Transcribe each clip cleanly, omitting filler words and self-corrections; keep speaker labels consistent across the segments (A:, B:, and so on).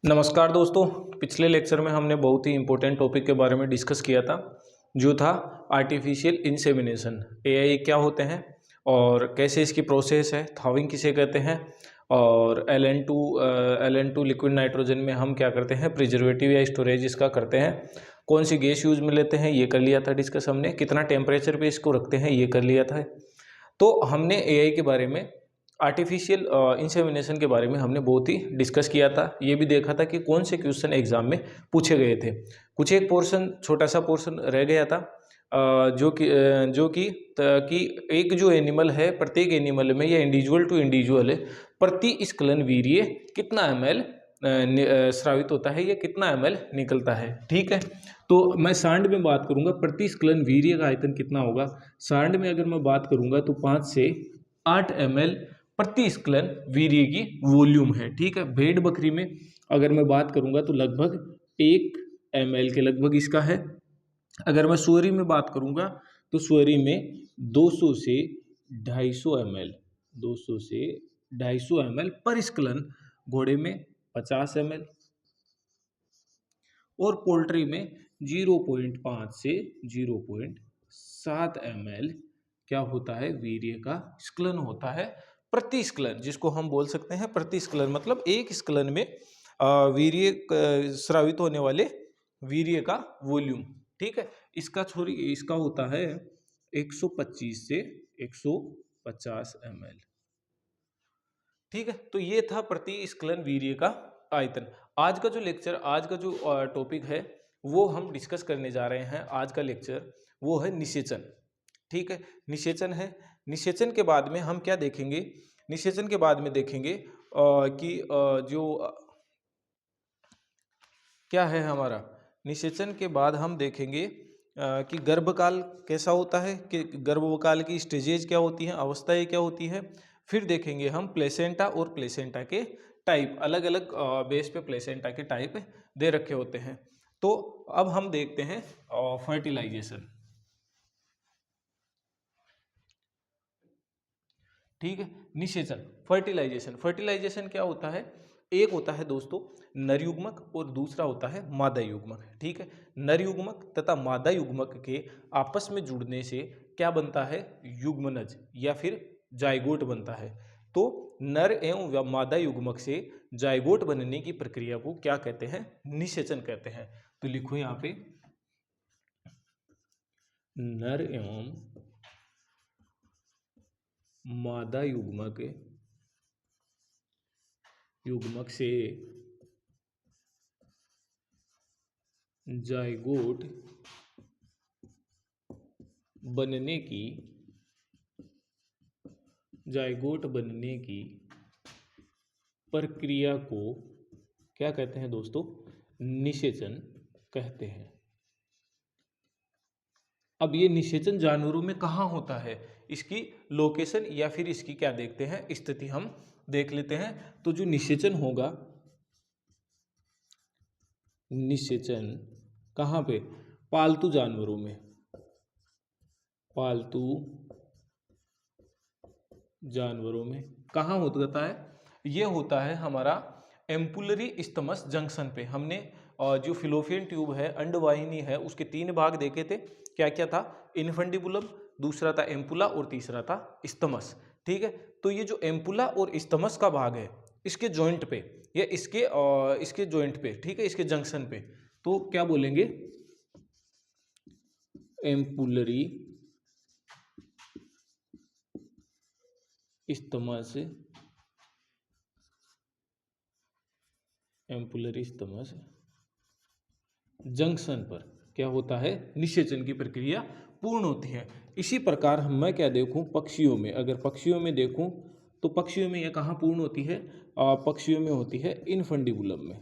A: नमस्कार दोस्तों। पिछले लेक्चर में हमने बहुत ही इम्पोर्टेंट टॉपिक के बारे में डिस्कस किया था, जो था आर्टिफिशियल इंसेमिनेशन। एआई क्या होते हैं और कैसे इसकी प्रोसेस है, थाविंग किसे कहते हैं, और L N two liquid nitrogen में हम क्या करते हैं, प्रिजर्वेटिव या स्टोरेज इसका करते हैं, कौन सी गैस यूज में लेते हैं ये कर लिया था डिस्कस हमने, कितना टेम्परेचर पे इसको रखते हैं ये कर लिया था। तो हमने एआई के बारे में, आर्टिफिशियल इंसेमिनेशन के बारे में हमने बहुत ही डिस्कस किया था। ये भी देखा था कि कौन से क्वेश्चन एग्जाम में पूछे गए थे। कुछ एक पोर्शन, छोटा सा पोर्शन रह गया था, कि एक जो एनिमल है, प्रत्येक एनिमल में या इंडिविजुअल टू इंडिविजुअल है, प्रति स्खलन वीर्य कितना ml स्रावित होता है या कितना ml निकलता है। ठीक है, तो मैं सांड में बात करूंगा, प्रति स्खलन वीर्य का आयतन कितना होगा। सांड में अगर मैं बात करूंगा तो 5 से 8 ml प्रति स्खलन वीर्य की वॉल्यूम है। ठीक है, भेड़ बकरी में अगर मैं बात करूंगा तो लगभग 1 ml के लगभग इसका है। अगर मैं सुअरी में बात करूंगा तो सुअरी में 200 से 250 ml, 200 से 250 ml पर स्खलन। घोड़े में 50 ml और पोल्ट्री में 0.5 से 0.7 ml क्या होता है, वीर्य का स्खलन होता है प्रति स्खलन, जिसको हम बोल सकते हैं प्रति स्खलन, मतलब एक स्खलन में वीर्य स्रावित होने वाले वीर्य का वॉल्यूम। ठीक है, इसका होता है 125 से 150 ml। ठीक है, तो ये था प्रति स्खलन वीर्य का आयतन। आज का जो लेक्चर, आज का जो टॉपिक है वो हम डिस्कस करने जा रहे हैं। आज का लेक्चर वो है निषेचन। ठीक है, निषेचन है। निषेचन के बाद में हम क्या देखेंगे, निषेचन के बाद में देखेंगे कि क्या है हमारा, निषेचन के बाद हम देखेंगे कि गर्भकाल कैसा होता है, कि गर्भकाल की स्टेजेज क्या होती हैं, अवस्थाएं क्या होती है। फिर देखेंगे हम प्लेसेंटा और प्लेसेंटा के टाइप, अलग अलग बेस पे प्लेसेंटा के टाइप दे रखे होते हैं। तो अब हम देखते हैं फर्टिलाइजेशन। ठीक है, निषेचन, फर्टिलाइजेशन। फर्टिलाइजेशन क्या होता है, एक होता है दोस्तों नर युग्मक और दूसरा होता है मादा युग्मक। ठीक है, नर युग्मक तथा मादा युग्मक के आपस में जुड़ने से क्या बनता है, युग्मनज या फिर जाइगोट बनता है। तो नर एवं मादा युग्मक से जाइगोट बनने की प्रक्रिया को क्या कहते हैं, निषेचन कहते हैं। तो लिखो यहाँ पे, नर एवं मादा युग्मक से जाइगोट बनने की प्रक्रिया को क्या कहते हैं दोस्तों, निषेचन कहते हैं। अब ये निषेचन जानवरों में कहाँ होता है, इसकी लोकेशन या फिर इसकी क्या देखते हैं, स्थिति हम देख लेते हैं। तो जो निषेचन होगा, निषेचन कहाँ पे, पालतू जानवरों में, पालतू जानवरों में कहाँ होता है, ये होता है हमारा एम्पुलरी स्टमस जंक्शन पे। हमने जो फिलोपियन ट्यूब है, अंडवाहिनी है, उसके 3 भाग देखे थे। क्या क्या था, इनफंडिबुलम, दूसरा था एम्पुला और तीसरा था स्टमस। ठीक है, तो ये जो एम्पुला और स्टमस का भाग है, इसके जॉइंट पे या इसके जॉइंट पे, ठीक है, इसके जंक्शन पे, तो क्या बोलेंगे, एम्पुलरी स्टमस, एम्पुलरी स्टमस जंक्शन पर क्या होता है, निषेचन की प्रक्रिया पूर्ण होती है। इसी प्रकार मैं क्या देखूं, पक्षियों में, अगर पक्षियों में देखूं तो पक्षियों में यह कहाँ पूर्ण होती है, पक्षियों में होती है इनफंडिबुलम में।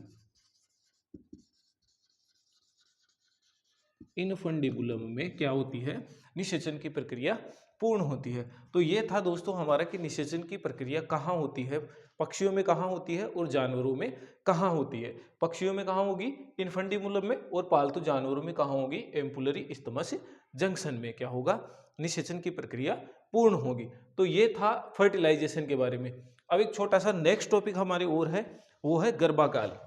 A: इनफंडिबुलम में क्या होती है, निषेचन की प्रक्रिया पूर्ण होती है। तो ये था दोस्तों हमारा कि निषेचन की प्रक्रिया कहाँ होती है, पक्षियों में कहाँ होती है और जानवरों में कहाँ होती है। पक्षियों में कहाँ होगी, इनफंडिबुलम में, और पालतू जानवरों में कहाँ होगी, एम्पुलरी स्टमस जंक्शन में क्या होगा, निषेचन की प्रक्रिया पूर्ण होगी। तो ये था फर्टिलाइजेशन के बारे में। अब एक छोटा सा नेक्स्ट टॉपिक हमारे और है, वो है गर्भाकाल।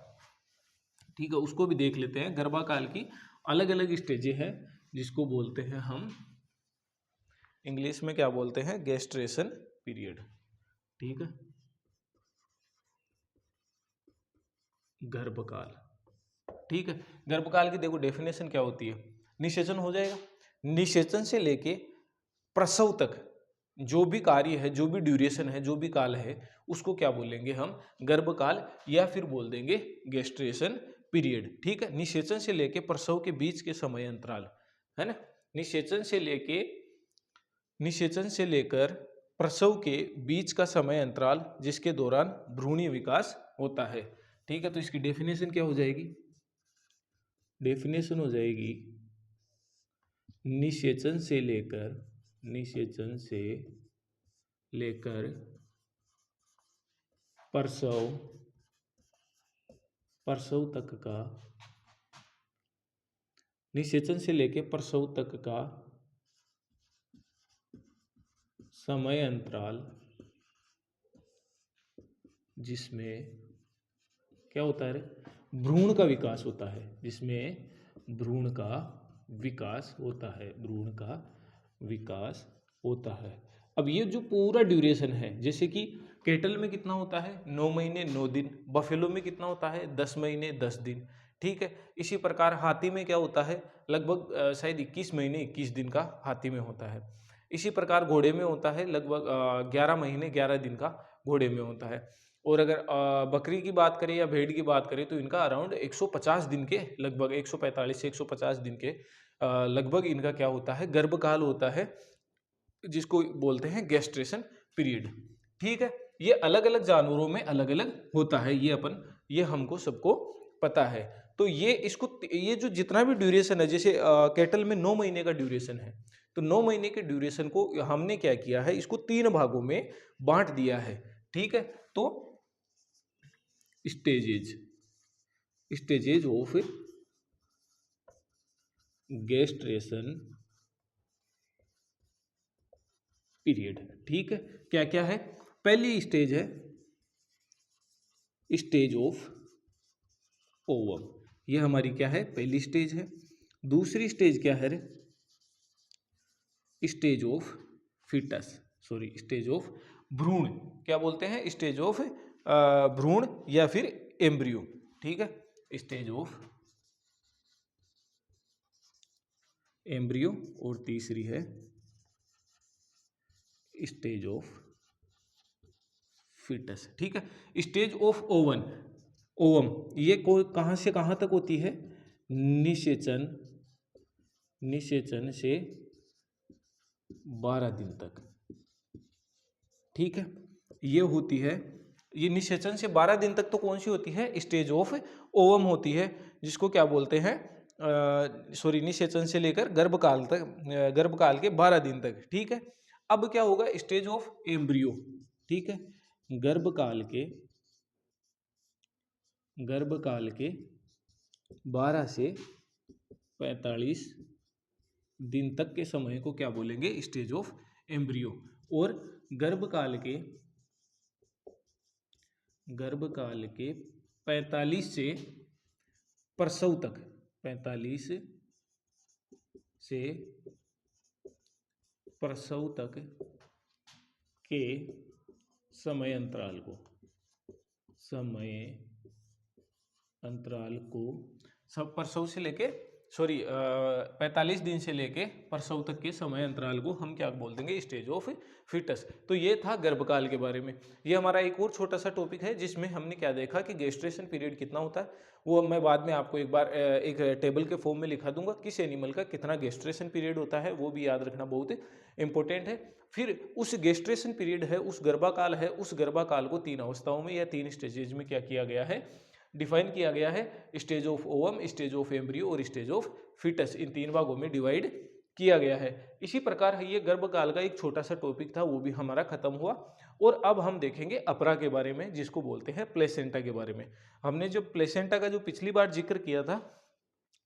A: ठीक है, उसको भी देख लेते हैं। गर्भाकाल की अलग अलग स्टेजें हैं जिसको बोलते हैं हम इंग्लिश में क्या बोलते हैं, गेस्ट्रेशन पीरियड। ठीक है, गर्भकाल। ठीक है, गर्भकाल की देखो डेफिनेशन क्या होती है, निषेचन हो जाएगा, निषेचन से लेके प्रसव तक जो भी कार्य है, जो भी ड्यूरेशन है, जो भी काल है, उसको क्या बोलेंगे हम, गर्भकाल, या फिर बोल देंगे गेस्ट्रेशन पीरियड। ठीक है, निषेचन से लेके प्रसव के बीच के समय अंतराल है ना, निषेचन से लेकर प्रसव के बीच का समय अंतराल जिसके दौरान भ्रूणीय विकास होता है। ठीक है, तो इसकी डेफिनेशन क्या हो जाएगी, डेफिनेशन हो जाएगी निषेचन से लेकर प्रसव तक का, निषेचन से लेकर प्रसव तक का समय अंतराल जिसमें क्या होता है, भ्रूण का विकास होता है, जिसमें भ्रूण का विकास होता है, भ्रूण का विकास होता है। अब ये जो पूरा ड्यूरेशन है, जैसे कि केटल में कितना होता है, 9 महीने 9 दिन, बफेलो में कितना होता है, 10 महीने 10 दिन। ठीक है, इसी प्रकार हाथी में क्या होता है, लगभग शायद 21 महीने 21 दिन का हाथी में होता है। इसी प्रकार घोड़े में होता है लगभग 11 महीने 11 दिन का घोड़े में होता है। और अगर बकरी की बात करें या भेड़ की बात करें तो इनका अराउंड 150 दिन के लगभग, 145 से 150 दिन के लगभग इनका क्या होता है, गर्भकाल होता है, जिसको बोलते हैं गेस्ट्रेशन पीरियड। ठीक है, ये अलग अलग जानवरों में अलग अलग होता है, ये हमको सबको पता है। तो ये जो जितना भी ड्यूरेशन है, जैसे कैटल में 9 महीने का ड्यूरेशन है, तो 9 महीने के ड्यूरेशन को हमने क्या किया है, इसको 3 भागों में बांट दिया है। ठीक है, तो स्टेजेज ऑफ गेस्ट्रेशन पीरियड। ठीक है, क्या क्या है, पहली स्टेज है स्टेज ऑफ ओवम, ये हमारी क्या है, पहली स्टेज है। दूसरी स्टेज क्या है, stage of foetus, sorry stage of भ्रूण, क्या बोलते हैं, स्टेज ऑफ भ्रूण या फिर एम्ब्रियो। ठीक है, स्टेज ऑफ एम्ब्रियो, और तीसरी है स्टेज ऑफ फीटस। ठीक है, स्टेज ऑफ ओवम, ये कहां से कहां तक होती है, निषेचन से 12 दिन तक। ठीक है, ये होती है, ये निषेचन से 12 दिन तक तो कौन सी होती है, स्टेज ऑफ ओवम होती है, जिसको क्या बोलते हैं, सॉरी निषेचन से लेकर गर्भकाल तक, गर्भकाल के 12 दिन तक। ठीक है, अब क्या होगा, स्टेज ऑफ एम्ब्रियो। ठीक है, गर्भकाल के 12 से 45 दिन तक के समय को क्या बोलेंगे, स्टेज ऑफ एम्ब्रियो। और गर्भकाल के 45 से प्रसव तक, 45 से प्रसव तक के समय अंतराल को सब प्रसव से लेके 45 दिन से लेके प्रसव तक के समय अंतराल को हम क्या बोल देंगे, स्टेज ऑफ फीटस। तो ये था गर्भकाल के बारे में। ये हमारा एक और छोटा सा टॉपिक है जिसमें हमने क्या देखा कि गेस्ट्रेशन पीरियड कितना होता है, वो मैं बाद में आपको एक बार एक टेबल के फॉर्म में लिखा दूंगा, किस एनिमल का कितना गेस्ट्रेशन पीरियड होता है, वो भी याद रखना बहुत इंपॉर्टेंट है। फिर उस गेस्ट्रेशन पीरियड है, उस गर्भाकाल है, उस गर्भाकाल को 3 अवस्थाओं में या 3 स्टेजेज में क्या किया गया है, डिफाइन किया गया है, stage of ovum, stage of embryo और स्टेज ऑफ फीटस, इन 3 भागों में डिवाइड किया गया है। इसी प्रकार ये गर्भकाल का एक छोटा सा टॉपिक था, वो भी हमारा खत्म हुआ। और अब हम देखेंगे अपरा के बारे में, जिसको बोलते हैं प्लेसेंटा के बारे में। हमने जो प्लेसेंटा का जो पिछली बार जिक्र किया था,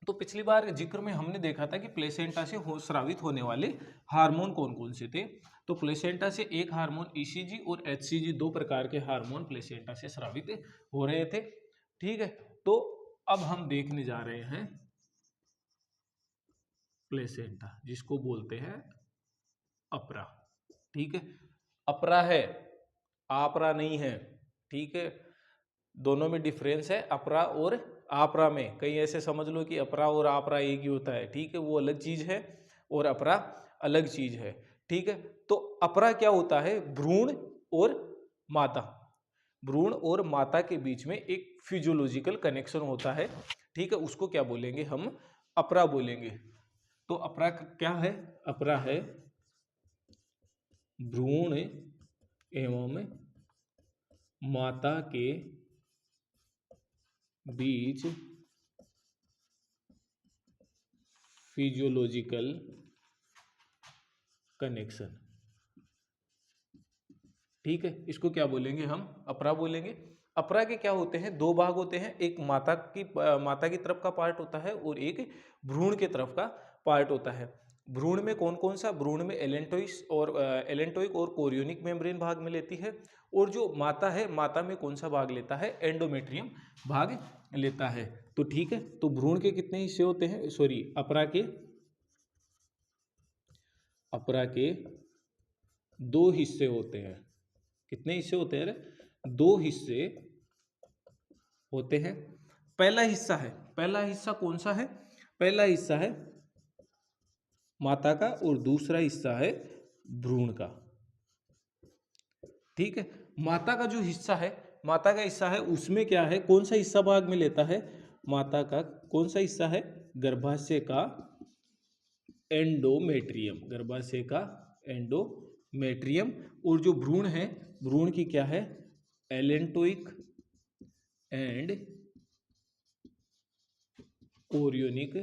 A: तो पिछली बार जिक्र में हमने देखा था कि प्लेसेंटा से स्रावित होने वाले हार्मोन कौन कौन से थे। तो प्लेसेंटा से एक हार्मोन ईसीजी और एचसीजी, 2 प्रकार के हार्मोन प्लेसेंटा से स्रावित हो रहे थे। ठीक है, तो अब हम देखने जा रहे हैं प्लेसेंटा, जिसको बोलते हैं अपरा। ठीक है, अपरा है, आपरा नहीं है। ठीक है, दोनों में डिफरेंस है, अपरा और आपरा में। कहीं ऐसे समझ लो कि अपरा और आपरा एक ही होता है। ठीक है, वो अलग चीज है और अपरा अलग चीज है। ठीक है, तो अपरा क्या होता है? भ्रूण और माता, भ्रूण और माता के बीच में एक फिजियोलॉजिकल कनेक्शन होता है। ठीक है, उसको क्या बोलेंगे हम? अपरा बोलेंगे। तो अपरा क्या है? अपरा है भ्रूण एवं माता के बीच फिजियोलॉजिकल कनेक्शन। ठीक है, इसको क्या बोलेंगे हम? अपरा बोलेंगे। अपरा के क्या होते हैं? दो भाग होते हैं, एक माता की तरफ का पार्ट होता है और एक भ्रूण के तरफ का पार्ट होता है। भ्रूण में कौन कौन सा? भ्रूण में एलेंटोइक और कोरियोनिक मेम्ब्रेन भाग में लेती है, और जो माता है, माता में कौन सा भाग लेता है? एंडोमेट्रियम भाग लेता है। तो ठीक है, तो भ्रूण के कितने हिस्से होते हैं? सॉरी, अपरा के दो हिस्से होते हैं। कितने हिस्से होते हैं? दो हिस्से होते हैं। पहला हिस्सा कौन सा है? पहला हिस्सा है माता का और दूसरा हिस्सा है भ्रूण का। ठीक है, माता का हिस्सा है, उसमें क्या है? कौन सा हिस्सा भाग में लेता है? माता का कौन सा हिस्सा है? गर्भाशय का एंडोमेट्रियम, गर्भाशय का एंडोमेट्रियम। और जो भ्रूण है, भ्रूण की क्या है? Allantoic and chorionic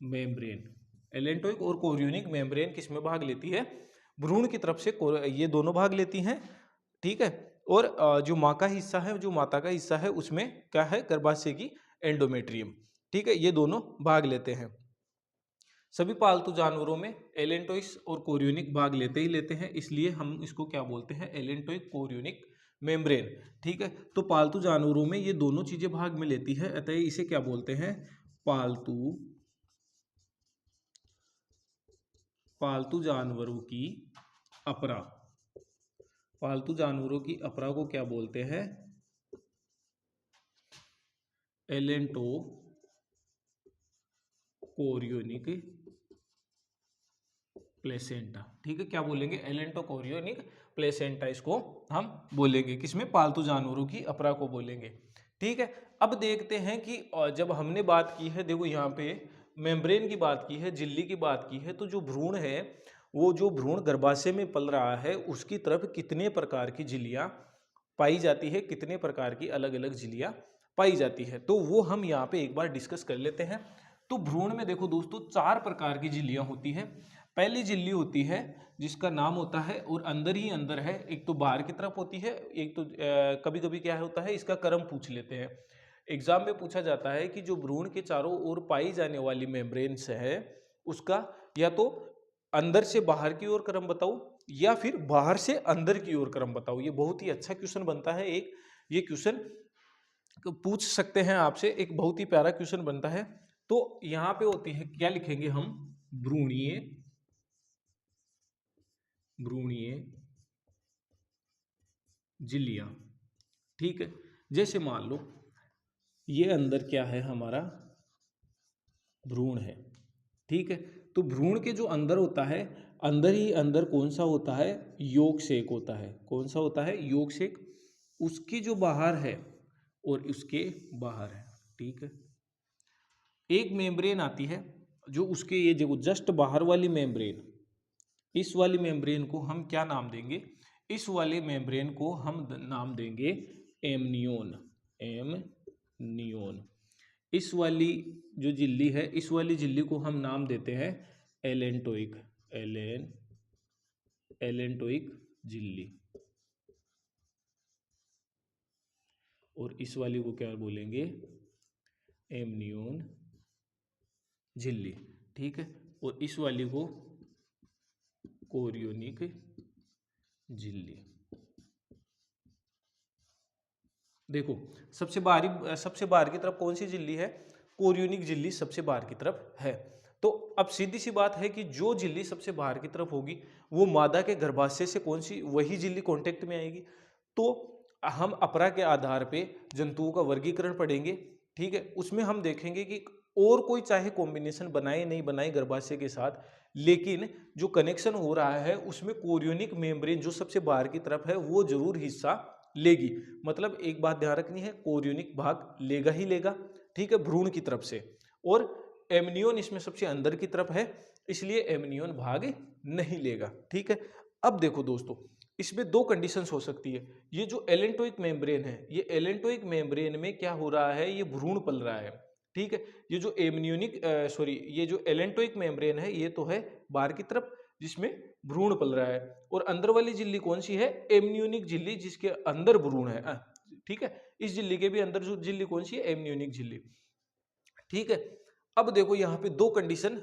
A: membrane. Allantoic और कोरियोनिक मेम्ब्रेन किसमें भाग लेती है? भ्रूण की तरफ से ये दोनों भाग लेती हैं। ठीक है, और जो माँ का हिस्सा है, जो माता का हिस्सा है, उसमें क्या है? गर्भाशय की एंडोमेट्रियम। ठीक है, ये दोनों भाग लेते हैं। सभी पालतू जानवरों में एलेंटोइक और कोरियोनिक भाग लेते ही लेते हैं, इसलिए हम इसको क्या बोलते हैं? Allantoic chorionic membrane. ठीक है, तो पालतू जानवरों में ये दोनों चीजें भाग में लेती है, अतः इसे क्या बोलते हैं? पालतू जानवरों की अपरा। पालतू जानवरों की अपरा को क्या बोलते हैं? एलेंटो कोरियोनिक प्लेसेंटा। ठीक है, क्या बोलेंगे? एलेंटो कोरियोनिक प्लेसेंटा इसको हम बोलेंगे। किसमें? पालतू जानवरों की अपरा को बोलेंगे। ठीक है, अब देखते हैं कि जब हमने बात की है, देखो यहाँ पे मेम्ब्रेन की बात की है, झिल्ली की बात की है, तो जो भ्रूण है, वो जो भ्रूण गर्भाशय में पल रहा है, उसकी तरफ कितने प्रकार की झिल्लियां पाई जाती है, कितने प्रकार की अलग अलग झिल्लियां पाई जाती है, तो वो हम यहाँ पे एक बार डिस्कस कर लेते हैं। तो भ्रूण में देखो दोस्तों, चार प्रकार की झिल्लियां होती है। पहली झिल्ली होती है जिसका नाम होता है, और अंदर ही अंदर है, एक तो बाहर की तरफ होती है, एक तो कभी कभी क्या होता है, इसका क्रम पूछ लेते हैं। एग्जाम में पूछा जाता है कि जो भ्रूण के चारों ओर पाई जाने वाली मेम्ब्रेन्स है, उसका या तो अंदर से बाहर की ओर क्रम बताओ, या फिर बाहर से अंदर की ओर क्रम बताओ। ये बहुत ही अच्छा क्वेश्चन बनता है, एक ये क्वेश्चन पूछ सकते हैं आपसे, एक बहुत ही प्यारा क्वेश्चन बनता है। तो यहां पे होती है, क्या लिखेंगे हम? भ्रूणीय भ्रूणीय झिल्लियां। ठीक है, जैसे मान लो ये अंदर क्या है? हमारा भ्रूण है। ठीक है, तो भ्रूण के जो अंदर होता है, अंदर ही अंदर कौन सा होता है? योग शेक होता है। कौन सा होता है? योग शेक। उसकी जो बाहर है और उसके बाहर है। ठीक है, एक मेम्ब्रेन आती है जो उसके ये जो जस्ट बाहर वाली मेम्ब्रेन, इस वाली मेम्ब्रेन को हम क्या नाम देंगे? इस वाले मेम्ब्रेन को हम नाम देंगे एमनियोन। एमनियोन। इस वाली जो झिल्ली है, इस वाली झिल्ली को हम नाम देते हैं एलेंटोइक। एलेंटोइक झिल्ली। और इस वाली को क्या बोलेंगे? एमनियोन झिल्ली। ठीक है, और इस वाली को कोरियोनिक झिल्ली। देखो, सबसे बाहर की तरफ कौन सी झिल्ली है? कोरियोनिक झिल्ली सबसे बाहर की तरफ है। तो अब सीधी सी बात है कि जो झिल्ली सबसे बाहर की तरफ होगी वो मादा के गर्भाशय से कौन सी वही झिल्ली कांटेक्ट में आएगी। तो हम अपरा के आधार पे जंतुओं का वर्गीकरण पढ़ेंगे, ठीक है। उसमें हम देखेंगे कि और कोई चाहे कॉम्बिनेशन बनाए नहीं बनाए गर्भाशय के साथ, लेकिन जो कनेक्शन हो रहा है उसमें कोरियोनिक मेम्ब्रेन जो सबसे बाहर की तरफ है वो जरूर हिस्सा लेगी। मतलब एक बात ध्यान रखनी है, कोरियोनिक भाग लेगा ही लेगा, ठीक है, भ्रूण की तरफ से। और एमनियोन इसमें सबसे अंदर की तरफ है, इसलिए एमनियोन भाग नहीं लेगा, ठीक है। अब देखो दोस्तों, इसमें दो कंडीशंस हो सकती है। ये जो एलेंटोइक मेम्ब्रेन है, ये एलेंटोइक मेम्ब्रेन में क्या हो रहा है, ये भ्रूण पल रहा है, ठीक है। ये जो ये जो एलेंटोइक मेम्ब्रेन है ये तो है बाहर की तरफ जिसमें भ्रूण पल रहा है, और अंदर वाली झिल्ली कौन सी है? एमनियोनिक झिल्ली, जिसके अंदर भ्रूण है, ठीक है। इस झिल्ली के भी अंदर जो झिल्ली कौन सी है? एमनियोनिक झिल्ली, ठीक है। अब देखो यहाँ पे दो कंडीशन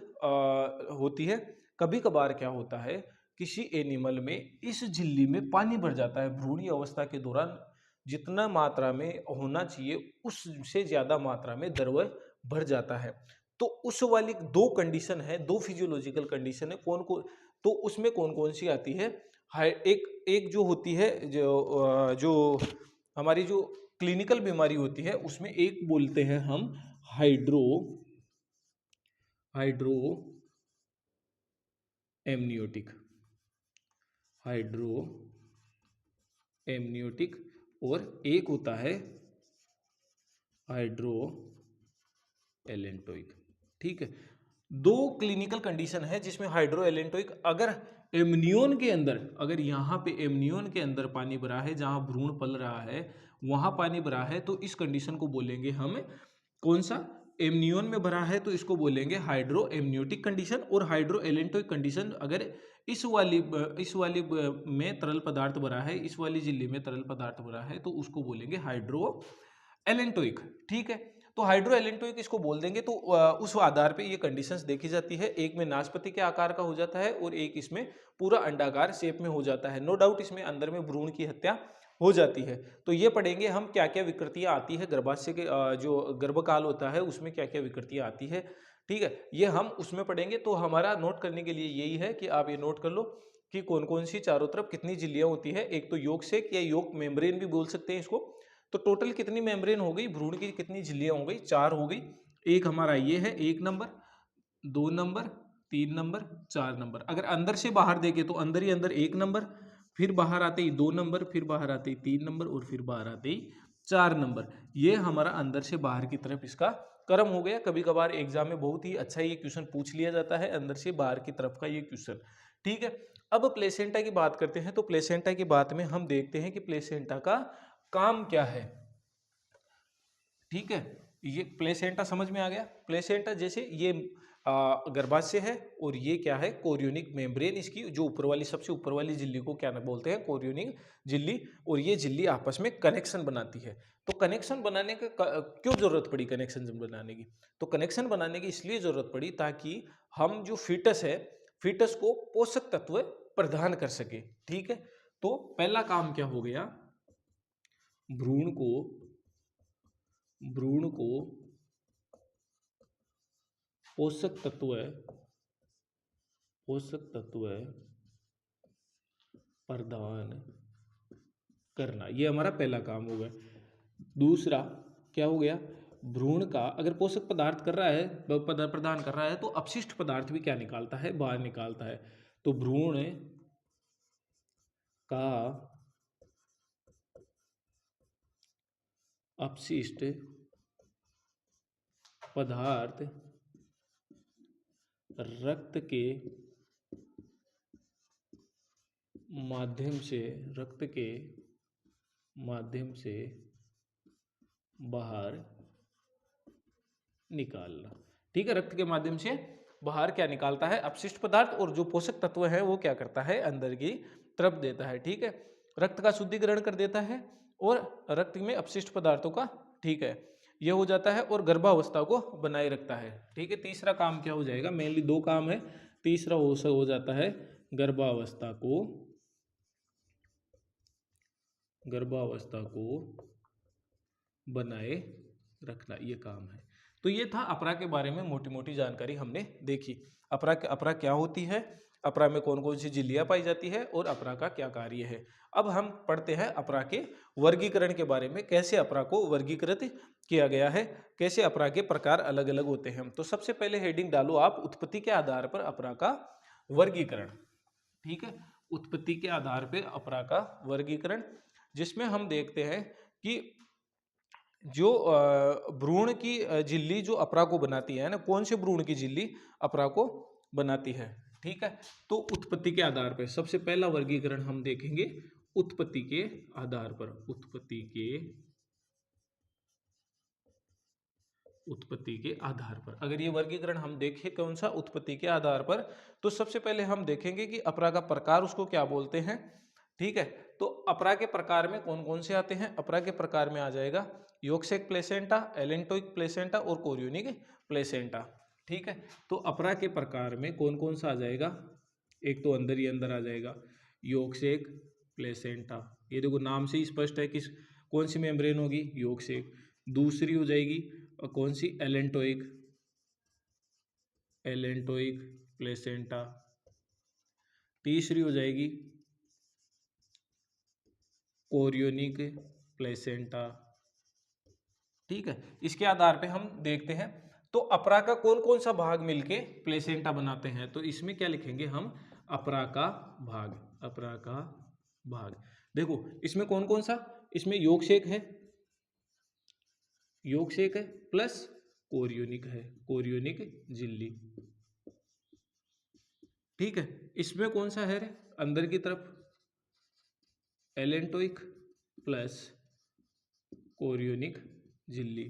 A: होती है। कभी कभार क्या होता है, किसी एनिमल में इस झिल्ली में पानी भर जाता है भ्रूणी अवस्था के दौरान, जितना मात्रा में होना चाहिए उससे ज्यादा मात्रा में द्रव्य भर जाता है। तो उस वाली दो कंडीशन है, दो फिजियोलॉजिकल कंडीशन है, कौन कौन, तो उसमें कौन कौन सी आती है? एक एक जो होती है, जो हमारी जो क्लिनिकल बीमारी होती है उसमें एक बोलते हैं हम हाइड्रो एमनियोटिक, हाइड्रो एमनियोटिक, और एक होता है हाइड्रो एलेंटोइक, ठीक है। दो क्लिनिकल कंडीशन है जिसमें हाइड्रो एलेंटोइक, अगर एमनियोन के अंदर, अगर यहाँ पे एमनियोन के अंदर पानी भरा है जहां भ्रूण पल रहा है वहां पानी भरा है, तो इस कंडीशन को बोलेंगे हम कौन सा? एमनियोन में भरा है तो इसको बोलेंगे हाइड्रो एमनियोटिक कंडीशन। और हाइड्रो एलेंटोइक कंडीशन अगर में तरल पदार्थ भरा है, इस वाली झिल्ली में तरल पदार्थ भरा है, तो उसको बोलेंगे हाइड्रो एलेंटोइक, ठीक है। तो हाइड्रो एलेंटोइक इसको बोल देंगे। तो उस आधार पे ये कंडीशंस देखी जाती है, एक में नाशपाती के आकार का हो जाता है और एक इसमें पूरा अंडाकार शेप में हो जाता है। नो डाउट इसमें अंदर में भ्रूण की हत्या हो जाती है। तो ये पढ़ेंगे हम क्या क्या विकृतियां आती है गर्भाशय के, जो गर्भकाल होता है उसमें क्या क्या विकृतियां आती है, ठीक है। ये हम उसमें पढ़ेंगे। तो हमारा नोट करने के लिए यही है कि आप ये नोट कर लो कि कौन कौन सी चारों तरफ कितनी झिल्लियां होती है। एक तो योग सेक या योग मेम्ब्रेन भी बोल सकते हैं इसको। तो टोटल कितनी मेम्ब्रेन हो गई, भ्रूण की कितनी झिल्लियां हो गई? 4 हो गई। एक हमारा ये है 1 नंबर, 2 नंबर, 3 नंबर, 4 नंबर। अगर अंदर से बाहर देखे तो अंदर ही अंदर 1 नंबर, फिर बाहर आते ही 2 नंबर, फिर बाहर आते ही 3 नंबर, और फिर बाहर आते ही 4 नंबर। ये हमारा अंदर से बाहर की तरफ इसका क्रम हो गया। कभी कभार एग्जाम में बहुत ही अच्छा ये क्वेश्चन पूछ लिया जाता है, अंदर से बाहर की तरफ का ये क्वेश्चन, ठीक है। अब प्लेसेंटा की बात करते हैं। तो प्लेसेंटा की बात में हम देखते हैं कि प्लेसेंटा का काम क्या है, ठीक है। ये प्लेसेंटा समझ में आ गया। प्लेसेंटा जैसे ये गर्भाशय है, और ये क्या है? Chorionic membrane. इसकी जो ऊपर वाली सबसे ऊपर वाली झिल्ली को क्या बोलते हैं? कोरियोनिक झिल्ली। और ये झिल्ली आपस में कनेक्शन बनाती है। तो कनेक्शन बनाने का क्यों जरूरत पड़ी कनेक्शन बनाने की? तो कनेक्शन बनाने की इसलिए जरूरत पड़ी ताकि हम जो फीटस है, फीटस को पोषक तत्व प्रदान कर सके, ठीक है। तो पहला काम क्या हो गया? भ्रूण को भ्रूण को पोषक तत्व प्रदान करना, ये हमारा पहला काम हो गया। दूसरा क्या हो गया? भ्रूण का अगर पोषक पदार्थ कर रहा है, प्रदान कर रहा है, तो अपशिष्ट पदार्थ भी क्या निकालता है? बाहर निकालता है। तो भ्रूण का अपशिष्ट पदार्थ रक्त के माध्यम से बाहर निकालना, ठीक है। रक्त के माध्यम से बाहर क्या निकालता है? अपशिष्ट पदार्थ। और जो पोषक तत्व है वो क्या करता है? अंदर की तरफ देता है, ठीक है। रक्त का शुद्धिकरण कर देता है और रक्त में अपशिष्ट पदार्थों का, ठीक है, ये हो जाता है, और गर्भावस्था को बनाए रखता है, ठीक है। तीसरा काम क्या हो जाएगा? मेनली दो काम है। तीसरा हो जाता है गर्भावस्था को बनाए रखना, ये काम है। तो ये था अपरा के बारे में मोटी मोटी जानकारी हमने देखी। अपरा क्या होती है, अपरा में कौन कौन सी झिल्लियां पाई जाती है और अपरा का क्या कार्य है। अब हम पढ़ते हैं अपरा के वर्गीकरण के बारे में, कैसे अपरा को वर्गीकृत किया गया है, कैसे अपरा के प्रकार अलग अलग होते हैं। तो सबसे पहले हेडिंग डालो आप, उत्पत्ति के आधार पर अपरा का वर्गीकरण। ठीक है, उत्पत्ति के आधार पर अपरा का वर्गीकरण, जिसमें हम देखते हैं कि जो भ्रूण की झिल्ली जो अपरा को बनाती है ना, कौन से भ्रूण की झिल्ली अपरा को बनाती है। ठीक है, तो उत्पत्ति के आधार पर सबसे पहला वर्गीकरण हम देखेंगे उत्पत्ति के आधार पर। उत्पत्ति के आधार पर अगर ये वर्गीकरण हम देखें कौन सा, उत्पत्ति के आधार पर, तो सबसे पहले हम देखेंगे कि अपरा का प्रकार उसको क्या बोलते हैं। ठीक है, तो अपरा के प्रकार में कौन कौन से आते हैं। अपरा के प्रकार में आ जाएगा योक्सेक प्लेसेंटा, एलेंटोइक प्लेसेंटा और कोरियोनिक प्लेसेंटा। ठीक है, तो अपरा के प्रकार में कौन कौन सा आ जाएगा, एक तो अंदर ही अंदर आ जाएगा योक्सेक प्लेसेंटा, ये देखो नाम से ही स्पष्ट है कि कौन सी मेम्ब्रेन होगी, योक्सेक। दूसरी हो जाएगी कौन सी, एलेंटोइक प्लेसेंटा। तीसरी हो जाएगी कोरियोनिक प्लेसेंटा। ठीक है, इसके आधार पे हम देखते हैं तो अपरा का कौन कौन सा भाग मिलके प्लेसेंटा बनाते हैं। तो इसमें क्या लिखेंगे हम, अपरा का भाग। अपरा का भाग देखो इसमें कौन कौन सा, इसमें योगसेक है, योगसेक है प्लस कोरियोनिक है, कोरियोनिक झिल्ली। ठीक है, इसमें कौन सा है रे, अंदर की तरफ एलेंटोइक प्लस कोरियोनिक झिल्ली।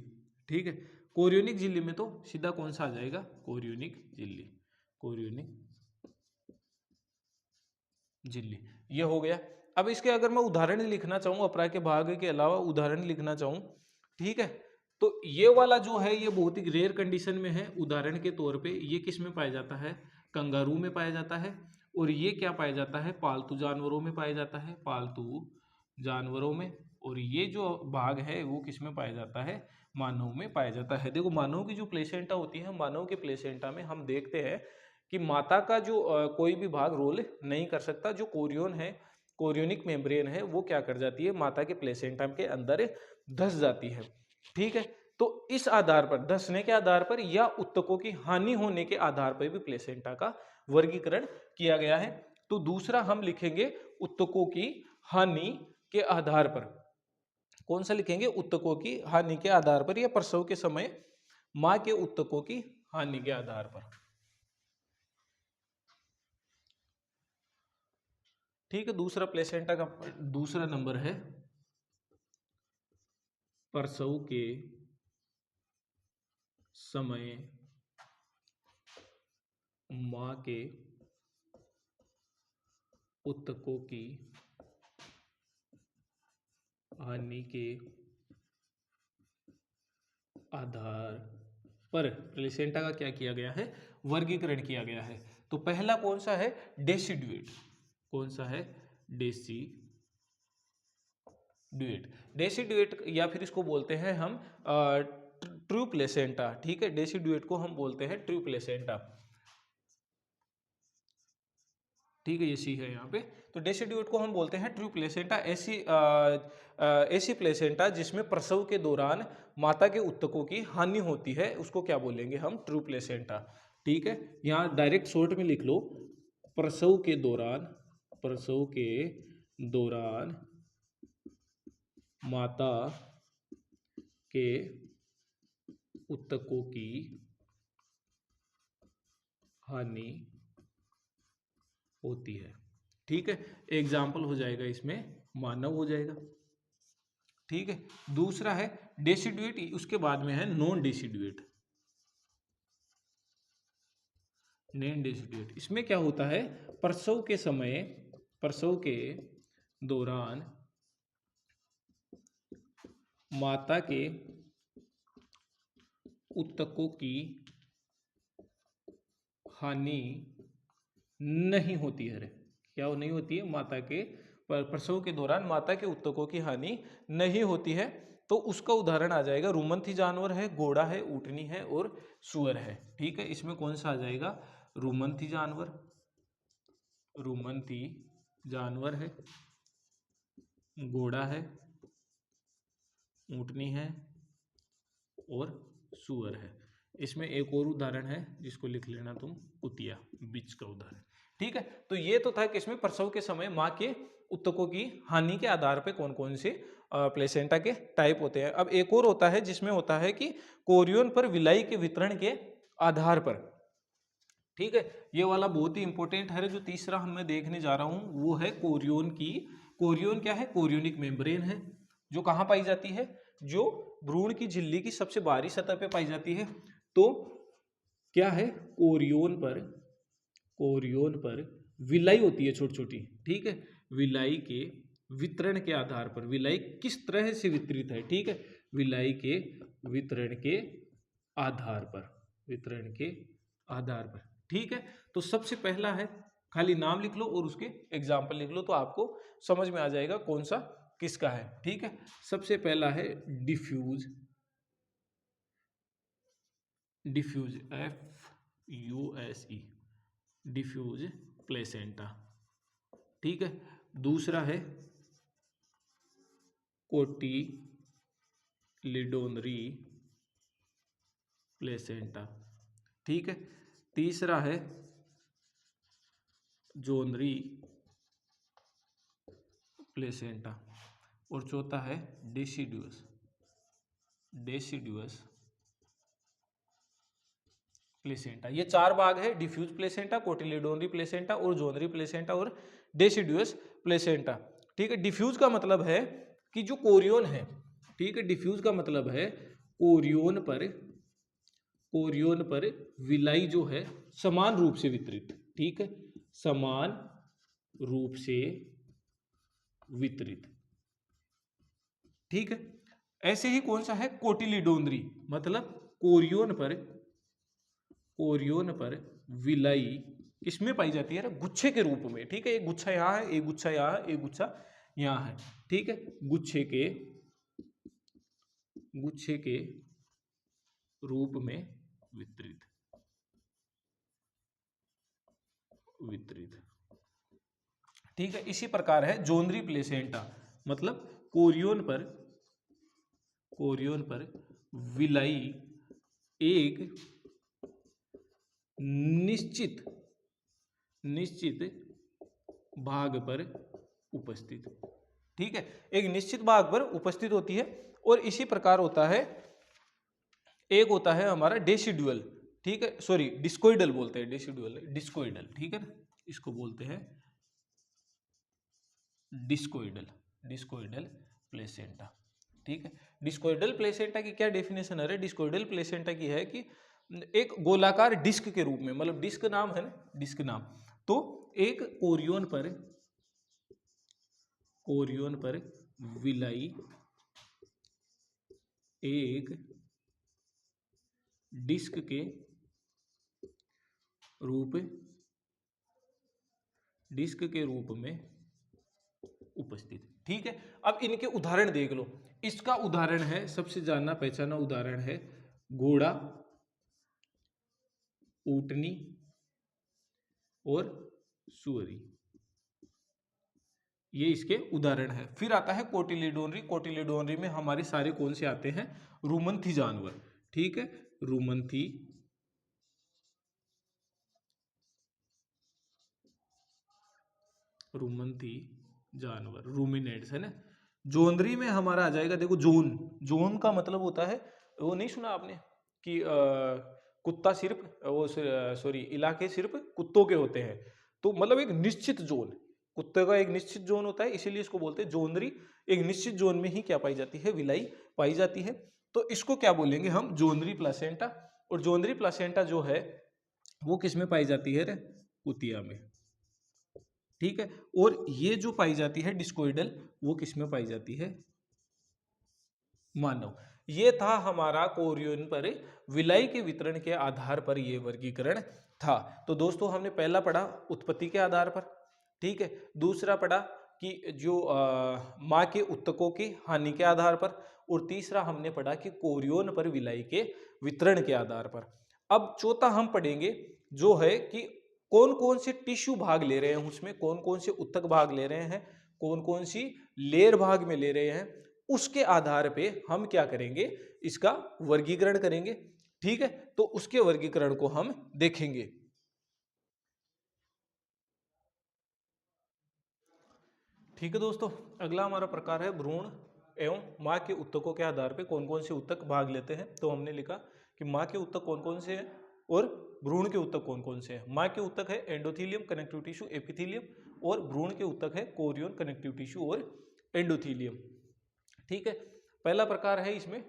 A: ठीक है, कोरियोनिक झिल्ली में तो सीधा कौन सा आ जाएगा, कोरियोनिक झिल्ली, कोरियोनिक झिल्ली, ये हो गया। अब इसके अगर मैं उदाहरण लिखना चाहूँ, अपरा के भाग के अलावा उदाहरण लिखना चाहूँ, ठीक है, तो ये वाला जो है ये बहुत ही रेयर कंडीशन में है। उदाहरण के तौर पे ये किस में पाया जाता है, कंगारू में पाया जाता है। और ये क्या पाया जाता है, पालतू जानवरों में पाया जाता है, पालतू जानवरों में। और ये जो भाग है वो किस में पाया जाता है, मानव में पाया जाता है। देखो मानव की जो प्लेसेंटा होती है, मानव के प्लेसेंटा में हम देखते हैं कि माता का जो कोई भी भाग रोल नहीं कर सकता। जो कोरियन है, कोरियोनिक मेम्ब्रेन है, वो क्या कर जाती है, माता के प्लेसेंटा के अंदर धस जाती है। ठीक है, तो इस आधार पर, धसने के आधार पर या उत्तकों की हानि होने के आधार पर भी प्लेसेंटा का वर्गीकरण किया गया है। तो दूसरा हम लिखेंगे उत्तकों की हानि के आधार पर। कौन सा लिखेंगे, उत्तकों की हानि के आधार पर या प्रसव के समय मां के उत्तकों की हानि के आधार पर। ठीक है, दूसरा प्लेसेंटा का दूसरा नंबर है प्रसव के समय मां के उत्तकों की हानि के आधार पर प्लेसेंटा का क्या किया गया है, वर्गीकरण किया गया है। तो पहला कौन सा है, डेसिडुएट। कौन सा है, डेसिडुएट। डेसिडुएट या फिर इसको बोलते हैं हम ट्रू प्लेसेंटा। ठीक है, डेसिडुएट को हम बोलते हैं ट्रू प्लेसेंटा। ठीक है, ये सी है यहाँ पे। तो डेसिडुएट को हम बोलते हैं ट्रू प्लेसेंटा। ऐसी प्लेसेंटा जिसमें प्रसव के दौरान माता के उत्तकों की हानि होती है, उसको क्या बोलेंगे हम, ट्रू प्लेसेंटा। ठीक है, यहाँ डायरेक्ट शॉर्ट में लिख लो, प्रसव के दौरान, प्रसव के दौरान माता के उत्तकों की हानि होती है। ठीक है, एग्जाम्पल हो जाएगा इसमें मानव हो जाएगा। ठीक है, दूसरा है डेसिडुएट, उसके बाद में है नॉन डेसिडुएट। नॉन डेसिडुएट, इसमें क्या होता है, प्रसव के समय, प्रसव के दौरान माता के उत्तकों की हानि नहीं होती है। क्या नहीं होती है, माता के प्रसव के दौरान माता के उत्तकों की हानि नहीं होती है। तो उसका उदाहरण आ जाएगा रुमंथी जानवर है, घोड़ा है, ऊँटनी है और सूअर है। ठीक है, इसमें कौन सा आ जाएगा? रुमंथी जानवर, रुमंथी जानवर है, घोड़ा है, ऊँटनी है और सूअर है। इसमें एक और उदाहरण है जिसको लिख लेना तुम, कुतिया, बिच का उदाहरण। ठीक है, तो ये तो था कि इसमें प्रसव के समय माँ के ऊतकों की हानि के आधार पे कौन कौन से प्लेसेंटा के टाइप होते हैं। अब एक और होता है जिसमें होता है कि कोरियन पर विलाई के वितरण के आधार पर। ठीक है, ये वाला बहुत ही इंपॉर्टेंट है। जो तीसरा मैं देखने जा रहा हूं वो है कोरियन की। कोरियन क्या है? कोरियोनिक मेम्ब्रेन है, जो कहाँ पाई जाती है? जो भ्रूण की झिल्ली की सबसे बाहरी सतह पे पाई जाती है। तो क्या है? कोरियन पर विलाई होती है छोटी छोटी। ठीक है, विलाई के वितरण के आधार पर, विलाई किस तरह से वितरित है, ठीक है, विलाई के वितरण के आधार पर, वितरण के आधार पर। ठीक है, तो सबसे पहला है, खाली नाम लिख लो और उसके एग्जाम्पल लिख लो तो आपको समझ में आ जाएगा कौन सा किसका है। ठीक है, सबसे पहला है diffuse, diffuse FUSE, diffuse placenta. ठीक है, दूसरा है कोटिलिडोनरी प्लेसेंटा। ठीक है, तीसरा है जोनरी प्लेसेंटा और चौथा है डेसिडुअस, डेसिडुअस प्लेसेंटा। ये चार भाग है, डिफ्यूज प्लेसेंटा, कोटिलिडोनरी प्लेसेंटा और जोनरी प्लेसेंटा और डेसिडुअस प्लेसेंटा। ठीक है, डिफ्यूज का मतलब है कि जो कोरियन है, ठीक है, डिफ्यूज का मतलब है कोरियन पर विलाई जो है समान रूप से वितरित। ठीक है, समान रूप से वितरित। ठीक है, ऐसे ही कौन सा है? कोटिलिडोनरी, मतलब कोरियन पर विलाई किसमें पाई जाती है? गुच्छे के रूप में। ठीक है, एक गुच्छा यहाँ है, एक गुच्छा यहाँ है, एक गुच्छा यहाँ है। ठीक है, गुच्छे के रूप में वितरित। ठीक है, इसी प्रकार है जोनरी प्लेसेंटा, मतलब कोरियन पर विलाई एक निश्चित भाग पर उपस्थित। ठीक है, एक निश्चित भाग पर उपस्थित होती है। और इसी प्रकार होता है, एक होता है हमारा डेसिडुअल। ठीक है, सॉरी डिस्कोइडल बोलते हैं, डेसिडुअल डिस्कोइडल। ठीक है ना, इसको बोलते हैं डिस्कोइडल प्लेसेंटा। ठीक है, डिस्कोइडल प्लेसेंटा की क्या डेफिनेशन है? डिस्कोइडल प्लेसेंटा की है कि एक गोलाकार डिस्क के रूप में, मतलब डिस्क नाम है ना, डिस्क नाम। तो एक कोरियन पर विलाई एक डिस्क के रूप में उपस्थित। ठीक है, अब इनके उदाहरण देख लो। इसका उदाहरण है, सबसे जाना पहचाना उदाहरण है घोड़ा, ऊँटनी और सुअरी। ये इसके उदाहरण है। फिर आता है कोटिलिडोनरी। कोटिलिडोनरी में हमारे सारे कौन से आते हैं? रुमंथी जानवर। ठीक है, रुमंथी जानवर, रूमिनेट्स है ना। जोनरी में हमारा आ जाएगा, देखो जोन का मतलब होता है, वो नहीं सुना आपने कि कुत्ता सिर्फ वो, सॉरी, इलाके सिर्फ कुत्तों के होते हैं। तो मतलब एक निश्चित जोन, कुत्ते का एक निश्चित जोन होता है, इसीलिए इसको बोलते हैं जोनरी। एक निश्चित जोन में ही क्या पाई जाती है? विलाई पाई जाती है। तो इसको क्या बोलेंगे हम? जोनरी प्लासेंटा। और जोनरी प्लासेंटा जो है वो किस में पाई जाती है? कुतिया में। ठीक है, और ये जो पाई जाती है डिस्कोइडल, वो किस में पाई जाती है? मानव। ये था हमारा कोरियन पर विलाई के वितरण के आधार पर ये वर्गीकरण था। तो दोस्तों हमने पहला पढ़ा उत्पत्ति के आधार पर। ठीक है, दूसरा पढ़ा कि जो माँ के उत्तकों की हानि के आधार पर, और तीसरा हमने पढ़ा कि कोरियोन पर विलाई के वितरण के आधार पर। अब चौथा हम पढ़ेंगे जो है कि कौन कौन से टिश्यू भाग ले रहे हैं उसमें, कौन कौन से उत्तक भाग ले रहे हैं, कौन कौन सी लेयर भाग में ले रहे हैं, उसके आधार पे हम क्या करेंगे, इसका वर्गीकरण करेंगे। ठीक है, तो उसके वर्गीकरण को हम देखेंगे। ठीक है दोस्तों, अगला हमारा प्रकार है भ्रूण एवं माँ के उत्तकों के आधार पे कौन कौन से उत्तक भाग लेते हैं। तो हमने लिखा कि माँ के उत्तक कौन कौन से हैं और भ्रूण के उत्तक कौन कौन से हैं। माँ के उत्तक है एंडोथीलियम, कनेक्टिव टिश्यू, एपिथीलियम, और भ्रूण के उत्तक है कोरियन, कनेक्टिव टिश्यू और एंडोथीलियम। ठीक है, पहला प्रकार है इसमें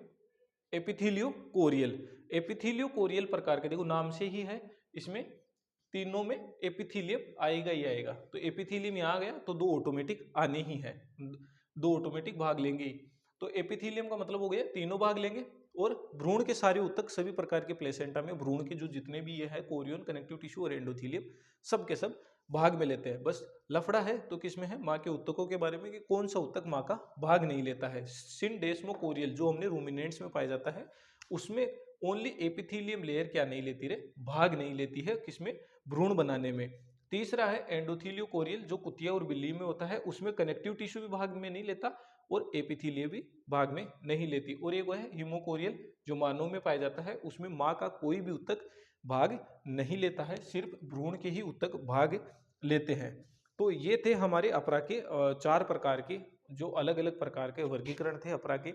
A: एपिथीलियो कोरियल। एपिथीलियो कोरियल प्रकार के, देखो नाम से ही है, इसमें तीनों में एपिथीलियम आएगा ही आएगा। तो एपिथीलियम यहाँ आ गया तो दो ऑटोमेटिक आने ही है, दो ऑटोमेटिक भाग लेंगे ही। तो एपिथीलियम का मतलब हो गया तीनों भाग लेंगे। और भ्रूण के सारे उत्तक सभी प्रकार के प्लेसेंटा में भ्रूण के जो जितने भी ये है कोरियन, कनेक्टिव टिश्यू और एंडोथीलियम, सब के सब भाग में लेते हैं। बस लफड़ा है तो किसमें है, माँ के उत्तकों के बारे में, कि कौन सा उत्तक माँ का भाग नहीं लेता है। सिंडेस्मोकोरियल जो हमने रूमिनेंट्स में पाया जाता है उसमें ओनली एपिथीलियम लेयर क्या नहीं लेती रे, भाग नहीं लेती है, किसमें, भ्रूण बनाने में। तीसरा है एंडोथीलियो कोरियल जो कुतिया और बिल्ली में होता है, उसमें कनेक्टिव टिश्यू भी भाग में नहीं लेता और एपिथीलियम भी भाग में नहीं लेती। और एक वो है हीमोकोरियल जो मानव में पाया जाता है, उसमें माँ का कोई भी उत्तक भाग नहीं लेता है, सिर्फ भ्रूण के ही उत्तक भाग लेते हैं। तो ये थे हमारे अपरा के चार प्रकार के जो अलग अलग प्रकार के वर्गीकरण थे अपरा के।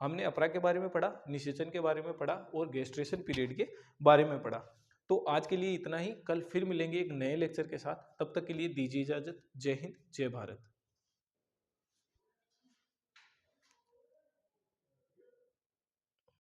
A: हमने अपरा के बारे में पढ़ा, निषेचन के बारे में पढ़ा और गेस्ट्रेशन पीरियड के बारे में पढ़ा। तो आज के लिए इतना ही, कल फिर मिलेंगे एक नए लेक्चर के साथ। तब तक के लिए दीजिए इजाजत। जय हिंद, जय भारत।